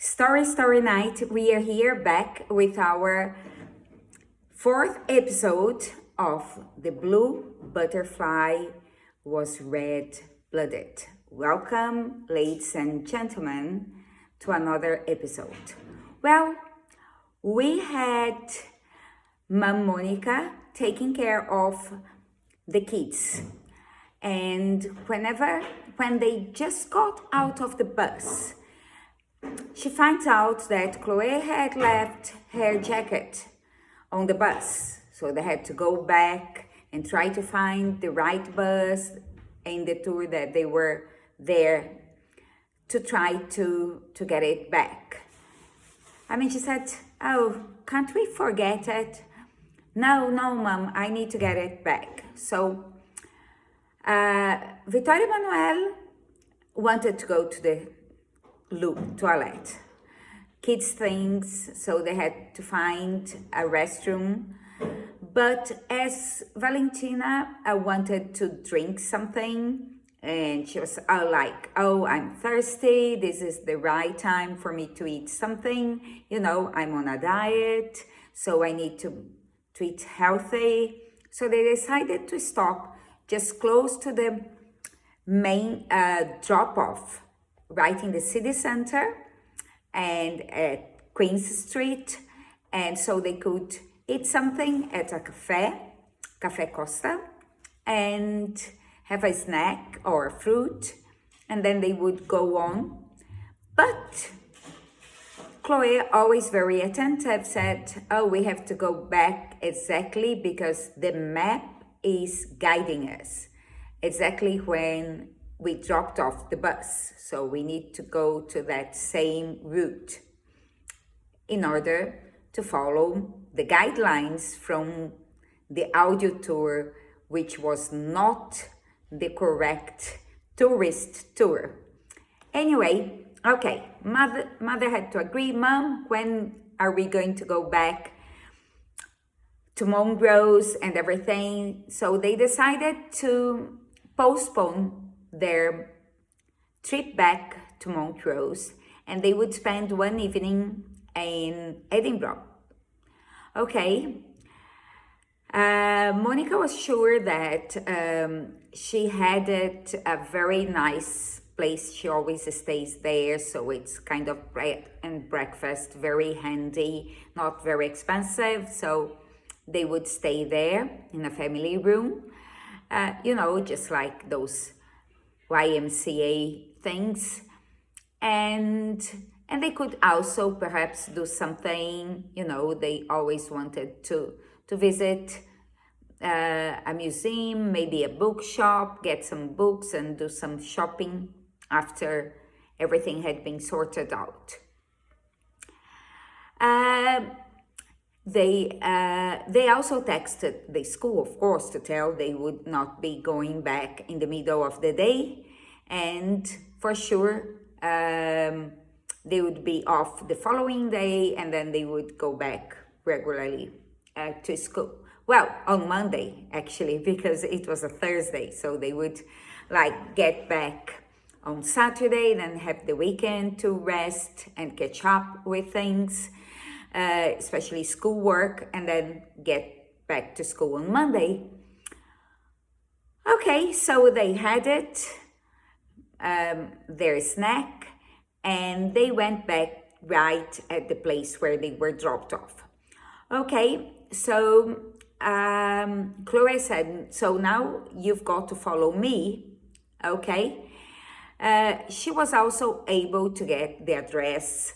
Story Night. We are here back with our fourth episode of The Blue Butterfly Was Red-Blooded. Welcome, ladies and gentlemen, to another episode. Well, we had Mom Monica taking care of the kids. And when they just got out of the bus, she finds out that Chloe had left her jacket on the bus. So they had to go back and try to find the right bus in the tour that they were there to try to get it back. She said, "Oh, can't we forget it?" No, Mom, I need to get it back. So Victoria Manuel wanted to go to the toilet. Kids things, so they had to find a restroom. But as Valentina wanted to drink something, and she was like, "Oh, I'm thirsty. This is the right time for me to eat something. I'm on a diet, so I need to eat healthy." So they decided to stop just close to the main drop-off, right in the city center and at Queen's Street. And so they could eat something at a Café Costa, and have a snack or a fruit, and then they would go on. But Chloe, always very attentive, said, "Oh, we have to go back exactly because the map is guiding us exactly when we dropped off the bus. So we need to go to that same route in order to follow the guidelines from the audio tour, which was not the correct tourist tour." Anyway, okay, mother had to agree. "Mom, when are we going to go back to Montrose and everything?" So they decided to postpone their trip back to Montrose, and they would spend one evening in Edinburgh. Okay. Monica was sure that she had a very nice place. She always stays there, so it's kind of bread and breakfast, very handy, not very expensive. So they would stay there in a family room, just like those YMCA things, and they could also perhaps do something. They always wanted to visit a museum, maybe a bookshop, get some books and do some shopping after everything had been sorted out. They also texted the school, of course, to tell they would not be going back in the middle of the day, and for sure they would be off the following day, and then they would go back regularly to school. Well, on Monday, actually, because it was a Thursday, so they would get back on Saturday, then have the weekend to rest and catch up with things, especially schoolwork, and then get back to school on Monday. Okay, so they had it, their snack, and they went back right at the place where they were dropped off. Okay, so Chloe said, "So now you've got to follow me." Okay. She was also able to get the address,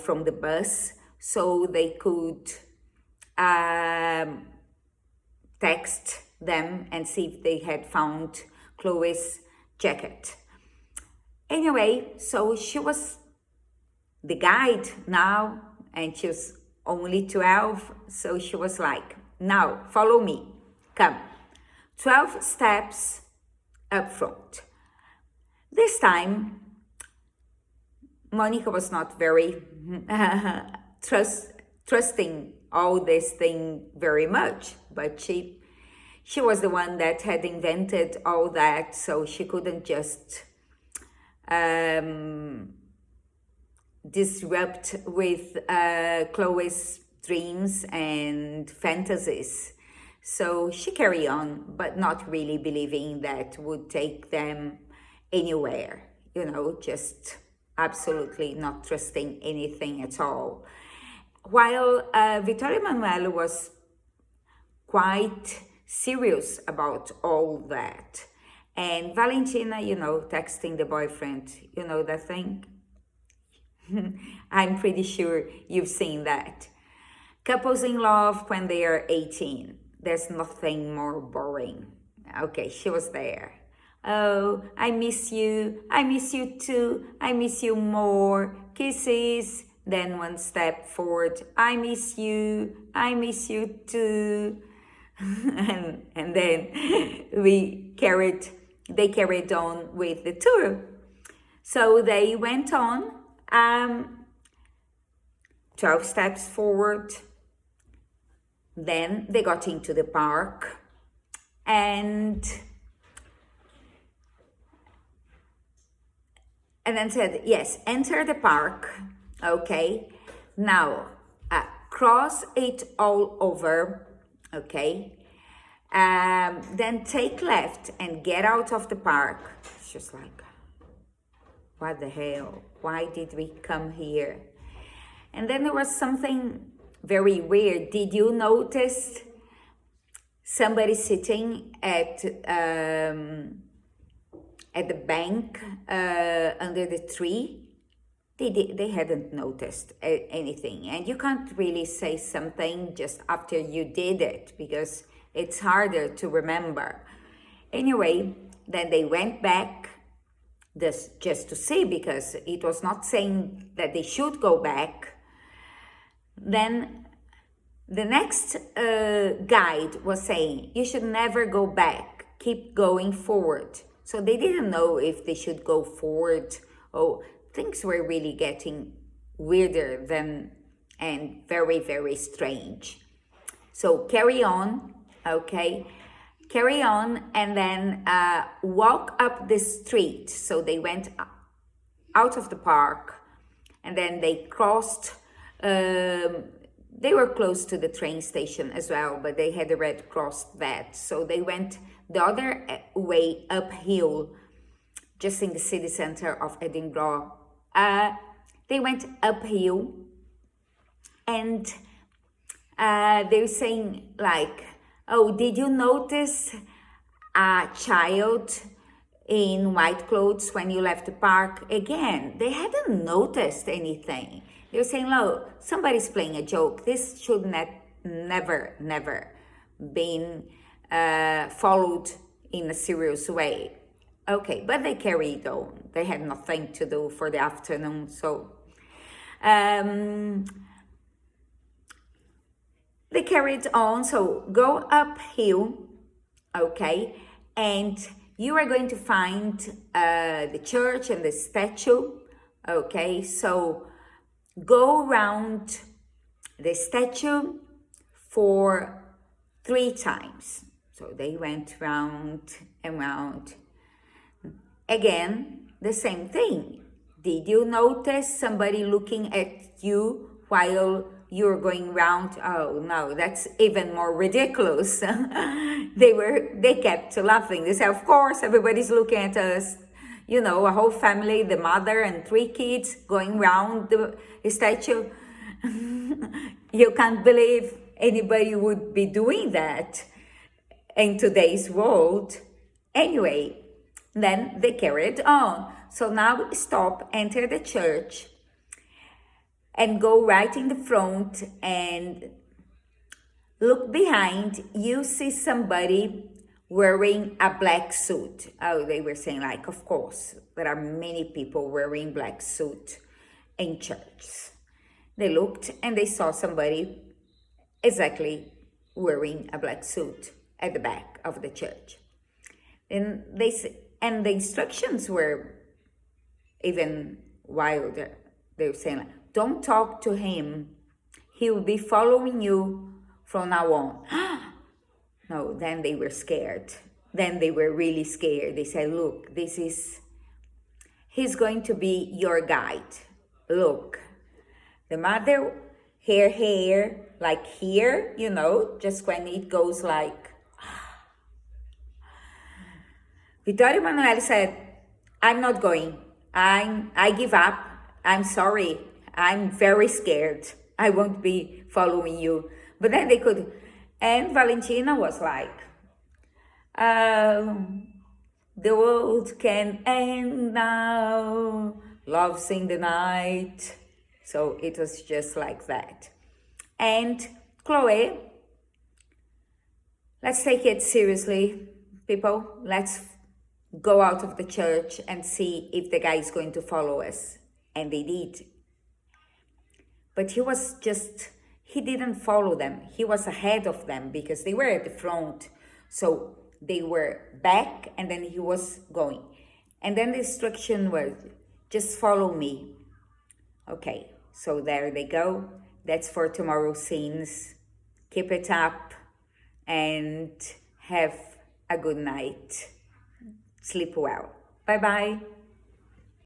from the bus, so they could text them and see if they had found Chloe's jacket. Anyway, so she was the guide now, and she was only 12, so she was like, "Now, follow me, come. 12 steps up front." This time, Monica was not very trusting all this thing very much, but she was the one that had invented all that, so she couldn't just disrupt with Chloe's dreams and fantasies. So she carried on, but not really believing that would take them anywhere, just absolutely not trusting anything at all. While Vittorio Emanuele was quite serious about all that. And Valentina, texting the boyfriend, that thing? I'm pretty sure you've seen that. Couples in love when they are 18. There's nothing more boring. Okay, she was there. Oh, I miss you. I miss you too. I miss you more. Kisses. Then one step forward. I miss you. I miss you too. and then they carried on with the tour. So they went on 12 steps forward. Then they got into the park and then said, yes, enter the park. Okay, now cross it all over. Okay, then take left and get out of the park. It's just like, what the hell? Why did we come here? And then there was something very weird. Did you notice somebody sitting at the bank under the tree? They hadn't noticed anything. And you can't really say something just after you did it because it's harder to remember. Anyway, then they went back just to see because it was not saying that they should go back. Then the next guide was saying, you should never go back, keep going forward. So they didn't know if they should go forward. Oh, things were really getting weirder and very, very strange. So carry on, okay? Carry on and then walk up the street. So they went out of the park and then they crossed. They were close to the train station as well, but they had already crossed that. So they went the other way uphill, just in the city center of Edinburgh. They went uphill and they were saying like, oh, did you notice a child in white clothes when you left the park? Again, they hadn't noticed anything. They were saying, no, somebody's playing a joke. This should never been followed in a serious way. Okay, but they carried on. They had nothing to do for the afternoon, so they carried on. So go uphill, okay, and you are going to find the church and the statue, okay. So go around the statue for 3 times. So they went round and round. Again, the same thing. Did you notice somebody looking at you while you're going round? Oh no, that's even more ridiculous. They kept laughing. They said, of course, everybody's looking at us. You know, a whole family, the mother and 3 kids going round the statue. You can't believe anybody would be doing that in today's world. Anyway, then they carried on. So now stop, enter the church, and go right in the front and look behind. You see somebody wearing a black suit. Oh, they were saying like, of course, there are many people wearing black suit in church. They looked and they saw somebody exactly wearing a black suit at the back of the church. And the instructions were even wilder. They were saying, like, don't talk to him. He will be following you from now on. No, then they were scared. Then they were really scared. They said, look, he's going to be your guide. look, the mother, her hair, like here, you know, just when it goes like. Vittorio Emanuele said, I'm not going. I give up. I'm sorry. I'm very scared. I won't be following you. But then they could. And Valentina was like, the world can end now. Love's in the night. So it was just like that. And Chloe, let's take it seriously, people. Let's go out of the church and see if the guy is going to follow us. And they did. But he didn't follow them. He was ahead of them because they were at the front. So they were back and then he was going. And then the instruction was, just follow me. Okay, so there they go. That's for tomorrow's scenes. Keep it up and have a good night. Sleep well. Bye-bye.